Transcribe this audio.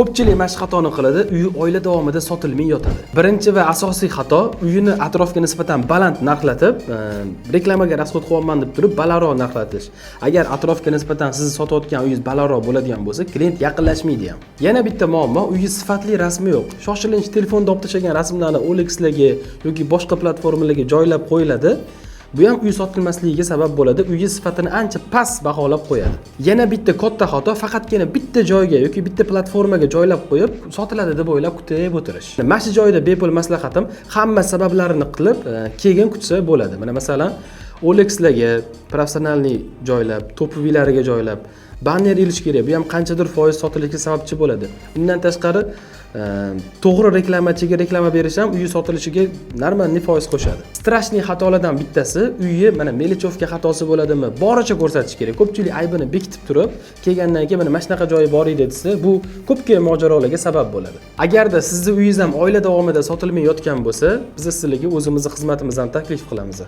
Ko'pchilik mana shu xatoni qiladi, uyi oila davomida sotilmay yotadi. Birinchi va asosiy xato uyini atrofga nisbatan baland narxlatib, reklamaga rasxod qilyapman deb turib balandroq narxlatish. Agar atrofga nisbatan sizni sotayotgan uyingiz balandroq bo'ladigan bo'lsa, klient yaqinlashmaydi ham. Yana bitta muammo, uyingiz sifatli rasmi yo'q. Shoshilinch telefonda olib tashlagan rasmlarni OLX'larga yoki boshqa platformalarga joylab qo'yiladi. Bu ham uy sotilmasligiga sabab bo'ladi. Uy sifatini ancha past baholab qo'yadi. Yana bitta katta xato faqatgina bitta joyga yoki bitta platformaga joylab qo'yib, sotiladi deb o'ylab kutib o'tirish. Mana shu joyda bepul maslahatim, hamma sabablarini qilib, keyin kutsa bo'ladi. Mana masalan, OLX'larga professionalniy joylab, to'pviylariga joylab, banner ilish kerak. Bu ham qanchadir foiz sotilishga sababchi bo'ladi. Undan tashqari, to'g'ri reklamachiga reklama berish ham uyi sotilishiga normalniy foiz qo'shadi. Strashniy xatolardan bittasi uyi mana Melichovka xatosi bo'ladimi? Boricha ko'rsatish kerak. Ko'pchilik aybini bekitib turib, kelgandan keyin mana shunaqa joyi bor edi desa, bu ko'pgina mojarolarga sabab bo'ladi. Agarda sizning uyingiz ham oila davomida sotilmay yotgan bo'lsa, biz sizlarga o'zimizning xizmatimizdan taklif qilamiz.